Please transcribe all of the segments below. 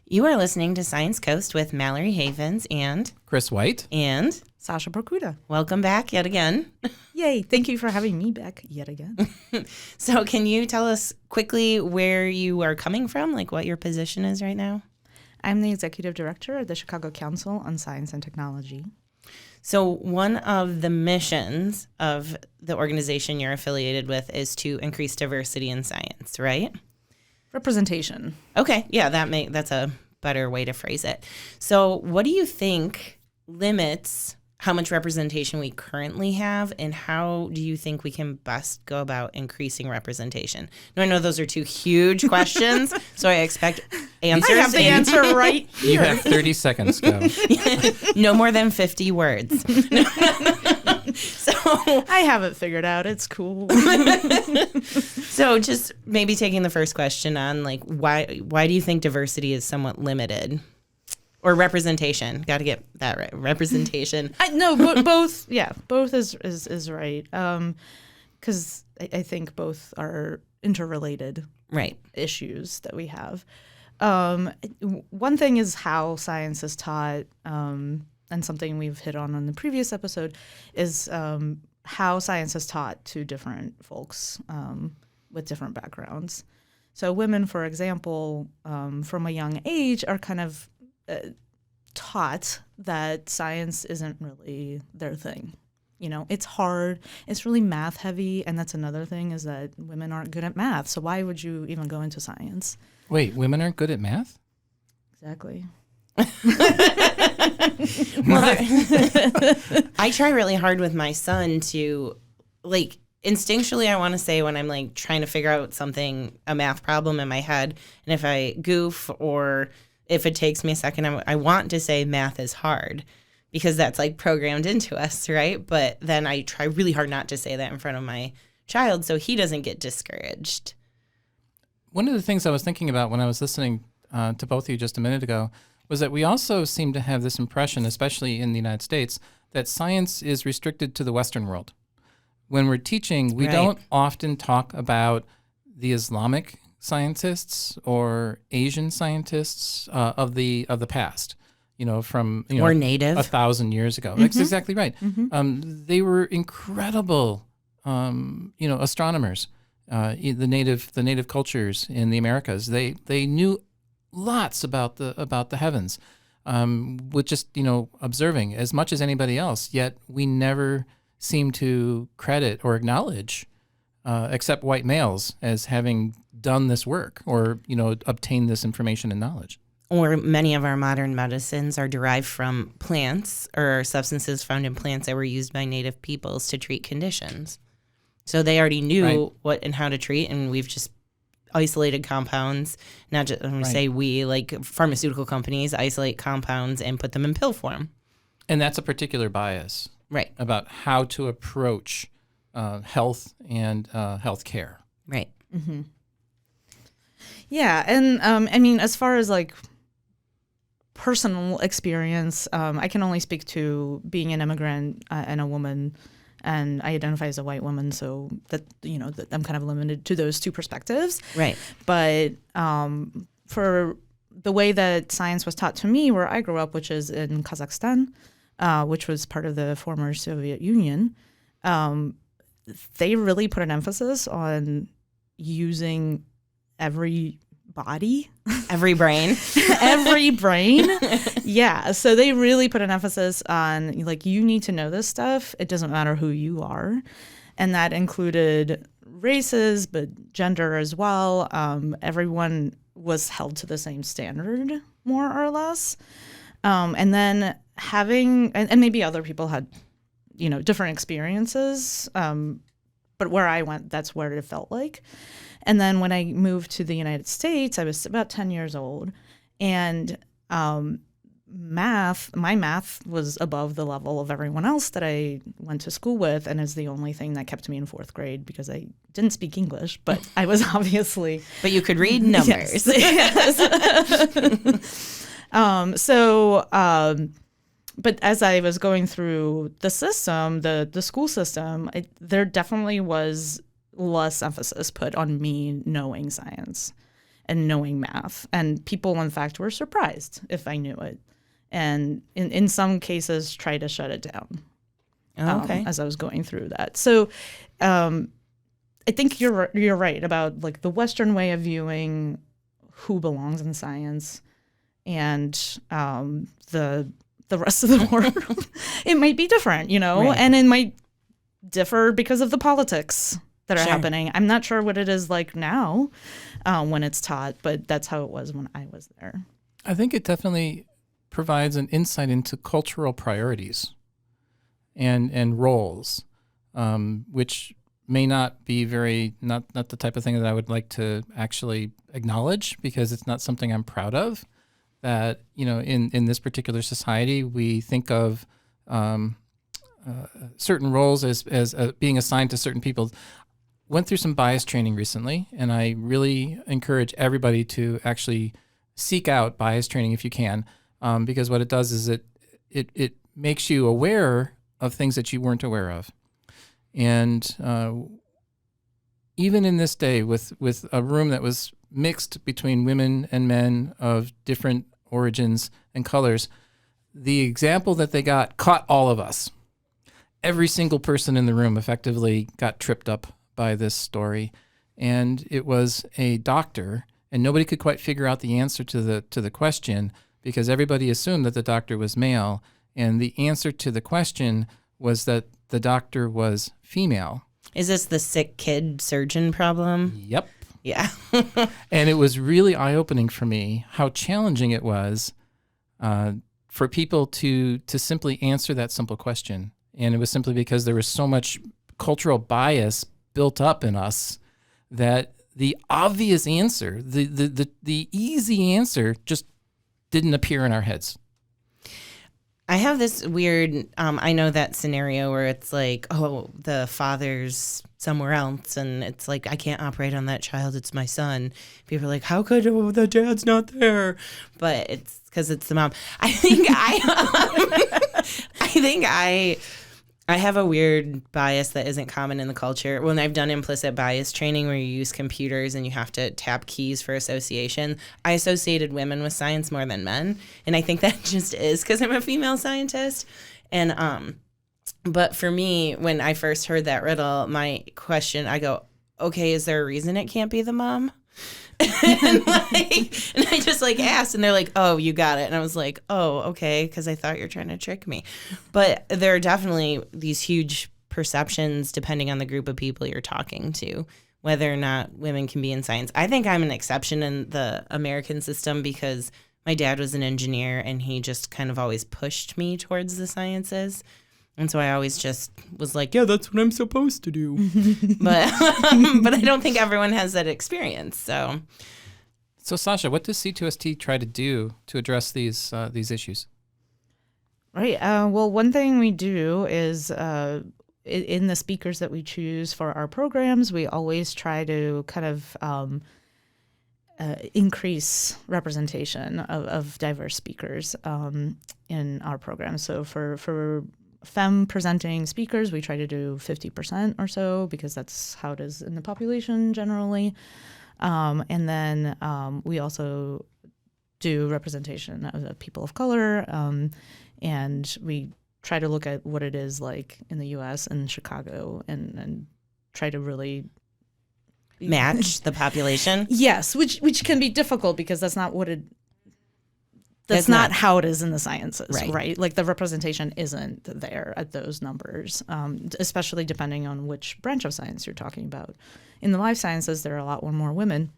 You are listening to Science Coast with Mallory Havens and Chris White. And Sasha Prokuda. Welcome back yet again. Yay. Thank you for having me back yet again. So can you tell us quickly where you are coming from, like what your position is right now? I'm the executive director at the Chicago Council on Science and Technology. So one of the missions of the organization you're affiliated with is to increase diversity in science, right? Representation. Okay. Yeah, that's a better way to phrase it. So what do you think limits how much representation we currently have, and how do you think we can best go about increasing representation? Now, I know those are two huge questions, so I expect answers. I have the answer right here. You have 30 seconds, go. No more than 50 words. So I have it figured out. It's cool. So just maybe taking the first question on, like, why do you think diversity is somewhat limited? Or representation. Got to get that right. Representation. Both. Yeah, both is right. Because I think both are interrelated issues that we have. One thing is how science is taught, and something we've hit on the previous episode is how science is taught to different folks with different backgrounds. So women, for example, from a young age are kind of taught that science isn't really their thing. You know, it's hard, it's really math heavy, and that's another thing is that women aren't good at math. So why would you even go into science? Wait, women aren't good at math? Exactly. Well, I try really hard with my son to, like, instinctually I want to say when I'm like trying to figure out something, a math problem in my head, and if I goof or if it takes me a second, I want to say math is hard because that's like programmed into us, right? But then I try really hard not to say that in front of my child so he doesn't get discouraged. One of the things I was thinking about when I was listening to both of you just a minute ago was that we also seem to have this impression, especially in the United States, that science is restricted to the Western world. When we're teaching, we don't often talk about the Islamic scientists or Asian scientists of the past, from or native 1,000 years ago. Mm-hmm. That's exactly right. Mm-hmm. They were incredible, astronomers. The native cultures in the Americas. They knew lots about the heavens, with just observing as much as anybody else. Yet we never seem to credit or acknowledge, except white males, as having done this work or obtained this information and knowledge. Or many of our modern medicines are derived from plants or substances found in plants that were used by native peoples to treat conditions. So they already knew what and how to treat, and we've just isolated compounds. Not just when we say we, like pharmaceutical companies isolate compounds and put them in pill form. And that's a particular bias, about how to approach health and health care. Right. Mm-hmm. Yeah, and I mean, as far as like personal experience, I can only speak to being an immigrant and a woman, and I identify as a white woman, so that that I'm kind of limited to those two perspectives. Right. But for the way that science was taught to me, where I grew up, which is in Kazakhstan, which was part of the former Soviet Union, they really put an emphasis on using every body, every brain, every brain. Yeah. So they really put an emphasis on, like, you need to know this stuff. It doesn't matter who you are. And that included races, but gender as well. Everyone was held to the same standard, more or less. And then having, and maybe other people had, different experiences. But where I went, that's where it felt like. And then when I moved to the United States, I was about 10 years old, and my math was above the level of everyone else that I went to school with, and is the only thing that kept me in fourth grade because I didn't speak English, but I was obviously... But you could read numbers. Yes. But as I was going through the system, the school system, there definitely was less emphasis put on me knowing science. and knowing math. And people, in fact, were surprised if I knew it. And in some cases, try to shut it down as I was going through that. So I think you're right about like the Western way of viewing who belongs in science and the rest of the world. It might be different, Right. and it might differ because of the politics that are Sure. happening. I'm not sure what it is like now when it's taught, but that's how it was when I was there. I think it definitely provides an insight into cultural priorities and roles, which may not be not the type of thing that I would like to actually acknowledge because it's not something I'm proud of. That, in this particular society, we think of certain roles as being assigned to certain people. Went through some bias training recently, and I really encourage everybody to actually seek out bias training if you can, because what it does is it makes you aware of things that you weren't aware of. And even in this day, with a room that was mixed between women and men of different origins and colors, the example that they caught all of us. Every single person in the room effectively got tripped up by this story. And it was a doctor, and nobody could quite figure out the answer to the question because everybody assumed that the doctor was male. And the answer to the question was that the doctor was female. Is this the sick kid surgeon problem? Yep. Yeah. And it was really eye-opening for me how challenging it was for people to simply answer that simple question. And it was simply because there was so much cultural bias built up in us that the obvious answer, the easy answer just didn't appear in our heads. I have this weird, I know that scenario where it's like, oh, the father's somewhere else, and it's like, I can't operate on that child, it's my son. People are like, how could the dad's not there? But it's because it's the mom. I think I have a weird bias that isn't common in the culture. When I've done implicit bias training where you use computers and you have to tap keys for association, I associated women with science more than men. And I think that just is because I'm a female scientist. And but for me, when I first heard that riddle, my question, I go, okay, is there a reason it can't be the mom? and I just asked, and they're like, oh, you got it. And I was like, oh, okay, because I thought you were trying to trick me. But there are definitely these huge perceptions depending on the group of people you're talking to, whether or not women can be in science. I think I'm an exception in the American system because my dad was an engineer and he just kind of always pushed me towards the sciences. And so I always just was like, yeah, that's what I'm supposed to do. but I don't think everyone has that experience. So Sasha, what does C2ST try to do to address these issues? Right. Well, one thing we do is in the speakers that we choose for our programs, we always try to kind of increase representation of diverse speakers in our program. So for femme presenting speakers, we try to do 50% or so because that's how it is in the population generally. And then we also do representation of people of color, and we try to look at what it is like in the U.S. and Chicago and try to really match the population. Yes, which can be difficult because that's not what it. That's not how it is in the sciences, right? Like the representation isn't there at those numbers, especially depending on which branch of science you're talking about. In the life sciences, there are a lot more women.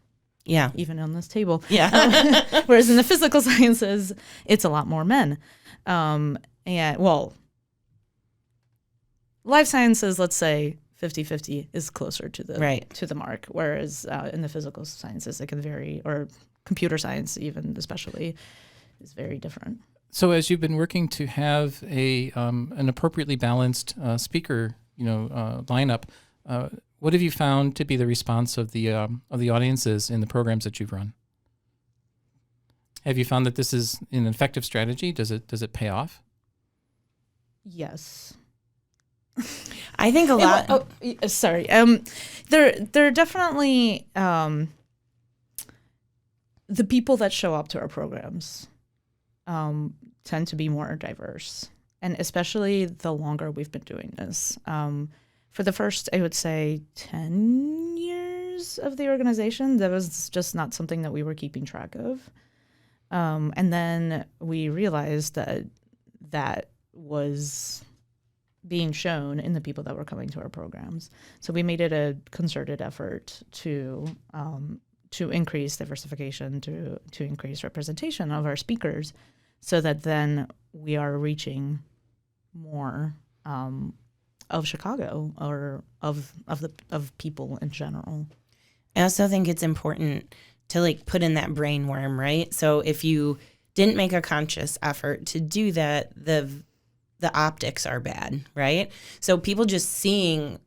Yeah. Even on this table. Yeah. Whereas in the physical sciences, it's a lot more men. Life sciences, let's say 50-50 is closer to the mark. Whereas in the physical sciences, it can vary, or computer science even especially, is very different. So as you've been working to have an appropriately balanced speaker, lineup, what have you found to be the response of the audiences in the programs that you've run? Have you found that this is an effective strategy? Does it pay off? Yes. I think a lot. Sorry. There are definitely the people that show up to our programs tend to be more diverse, and especially the longer we've been doing this. For the first, I would say, 10 years of the organization, that was just not something that we were keeping track of. And then we realized that was being shown in the people that were coming to our programs. So we made it a concerted effort to increase diversification, to increase representation of our speakers, so that then we are reaching more of Chicago or of people in general. I also think it's important to like put in that brain worm, right? So if you didn't make a conscious effort to do that, the optics are bad, right? So people just seeing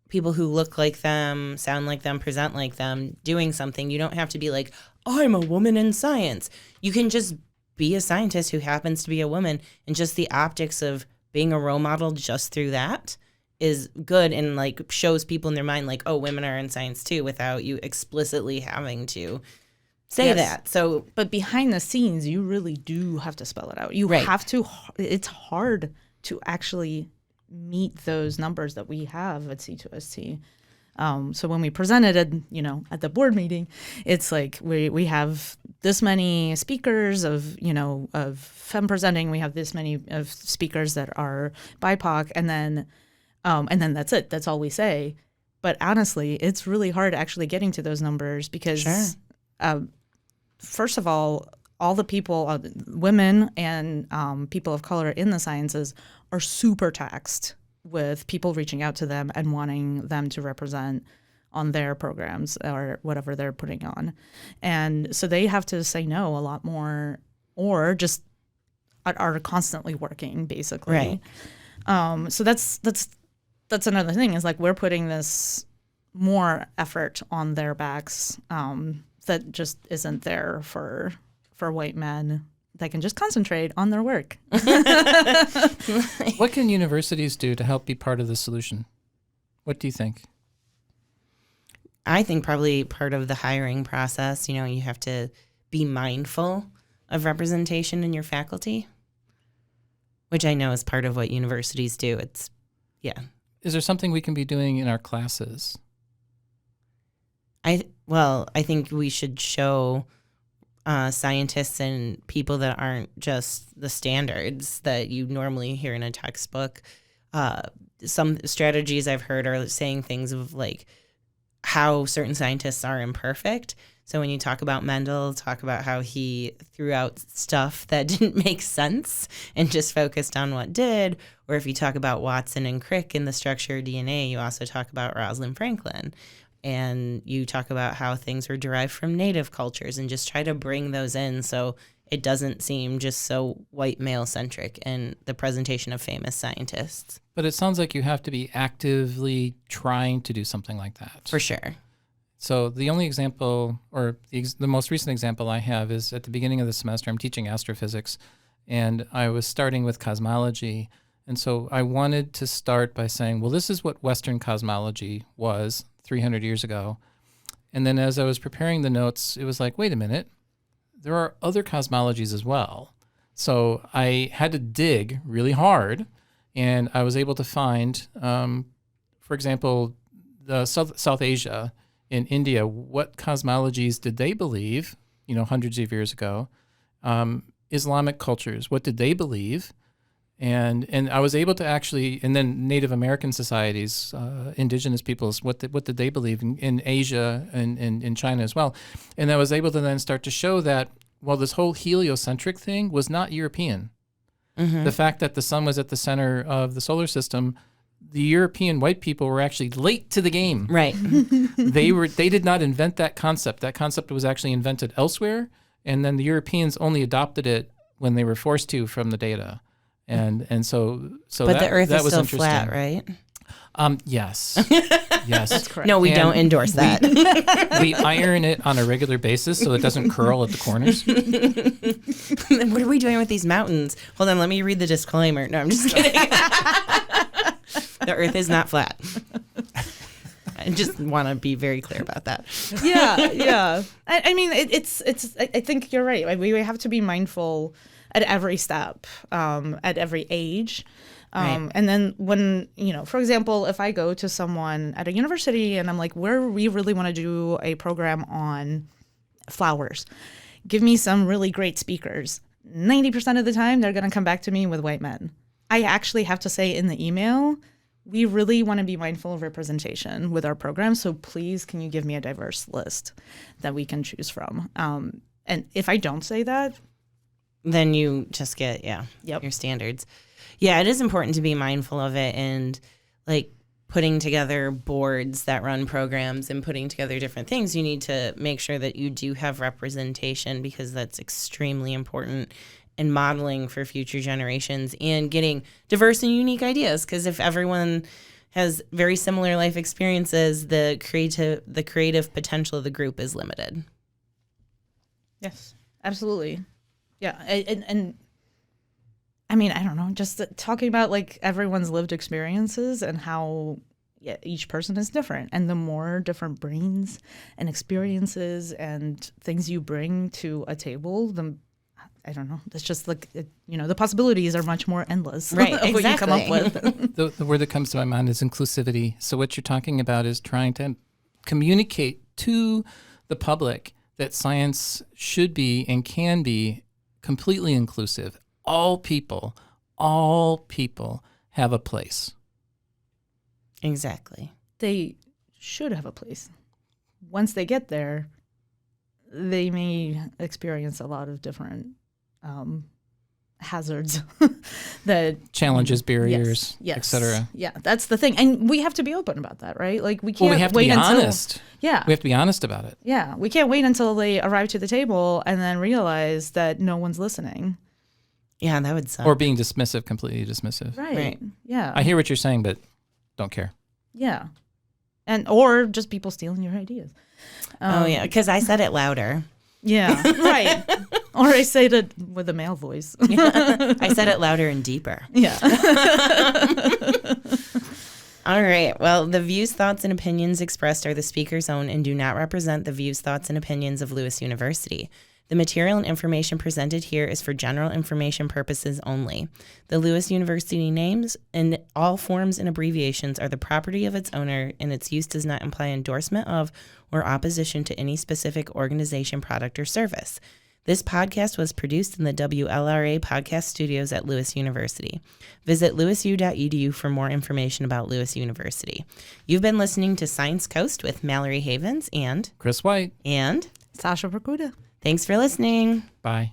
people who look like them, sound like them, present like them, doing something, you don't have to be like, I'm a woman in science. You can just be a scientist who happens to be a woman, and just the optics of being a role model just through that is good and like shows people in their mind like, oh, women are in science too, without you explicitly having to say that. So, but behind the scenes, you really do have to spell it out. You Right. have to. It's hard to actually meet those numbers that we have at C2ST. So when we presented it, at the board meeting, it's like we have this many speakers of femme presenting. We have this many of speakers that are BIPOC, and then that's it. That's all we say. But honestly, it's really hard actually getting to those numbers because, first of all the people, women and people of color in the sciences are super taxed with people reaching out to them and wanting them to represent on their programs or whatever they're putting on. And so they have to say no a lot more, or just are constantly working, basically. Right. So that's another thing, is like we're putting this more effort on their backs that just isn't there for white men that can just concentrate on their work. What can universities do to help be part of the solution? What do you think? I think probably part of the hiring process, you have to be mindful of representation in your faculty, which I know is part of what universities do. Is there something we can be doing in our classes? I think we should show scientists and people that aren't just the standards that you normally hear in a textbook. Some strategies I've heard are saying things of like how certain scientists are imperfect. So when you talk about Mendel, talk about how he threw out stuff that didn't make sense and just focused on what did. Or if you talk about Watson and Crick in the structure of DNA, you also talk about Rosalind Franklin. And you talk about how things were derived from native cultures and just try to bring those in so it doesn't seem just so white male-centric in the presentation of famous scientists. But it sounds like you have to be actively trying to do something like that. For sure. So the only example, or the most recent example I have, is at the beginning of the semester, I'm teaching astrophysics, and I was starting with cosmology. And so I wanted to start by saying, well, this is what Western cosmology was 300 years ago. And then as I was preparing the notes, it was like, wait a minute, there are other cosmologies as well. So I had to dig really hard, and I was able to find, for example, the South Asia in India, what cosmologies did they believe, hundreds of years ago? Islamic cultures, what did they believe? And I was able to actually, and then Native American societies, indigenous peoples, what did they believe in Asia and in China as well? And I was able to then start to show that, well, this whole heliocentric thing was not European. Mm-hmm. The fact that the sun was at the center of the solar system, the European white people were actually late to the game. Right. They did not invent that concept. That concept was actually invented elsewhere, and then the Europeans only adopted it when they were forced to from the data. And so but the Earth that is was still interesting. flat, right? Yes. Yes. That's correct. No, we don't endorse that. We iron it on a regular basis so it doesn't curl at the corners. What are we doing with these mountains? Hold on, let me read the disclaimer. No, I'm just kidding. The Earth is not flat. I just want to be very clear about that. Yeah. I mean, I think you're right. We have to be mindful at every step, at every age. Right. And then when, for example, if I go to someone at a university and I'm like, we really want to do a program on flowers, give me some really great speakers. 90% of the time, they're going to come back to me with white men. I actually have to say in the email, we really want to be mindful of representation with our program. So please, can you give me a diverse list that we can choose from? And if I don't say that, then you just get, your standards. Yeah, it is important to be mindful of it, and like putting together boards that run programs and putting together different things, you need to make sure that you do have representation, because that's extremely important in modeling for future generations and getting diverse and unique ideas. Because if everyone has very similar life experiences, the creative potential of the group is limited. Yes, absolutely. Yeah, and I mean, I don't know, just talking about like everyone's lived experiences and how each person is different. And the more different brains and experiences and things you bring to a table, I don't know, it's just like, the possibilities are much more endless. Right, of what you come up with. The word that comes to my mind is inclusivity. So what you're talking about is trying to communicate to the public that science should be and can be completely inclusive. All people have a place. Exactly. They should have a place. Once they get there, they may experience a lot of different hazards that challenges, barriers, etc. Yeah, that's the thing, and we have to be open about that, right? Like we can't. Well, we have to be honest. Yeah, we have to be honest about it. Yeah, we can't wait until they arrive to the table and then realize that no one's listening. Yeah, that would suck. Or being dismissive, completely dismissive. Right. Yeah. I hear what you're saying, but don't care. Yeah. Or just people stealing your ideas. Because I said it louder. Yeah, right. Or I say it with a male voice. I said it louder and deeper. Yeah. All right. Well, the views, thoughts, and opinions expressed are the speaker's own and do not represent the views, thoughts, and opinions of Lewis University. The material and information presented here is for general information purposes only. The Lewis University names and all forms and abbreviations are the property of its owner, and its use does not imply endorsement of or opposition to any specific organization, product, or service. This podcast was produced in the WLRA podcast studios at Lewis University. Visit lewisu.edu for more information about Lewis University. You've been listening to Science Coast with Mallory Havens and Chris White and Sasha Prokuda. Thanks for listening. Bye.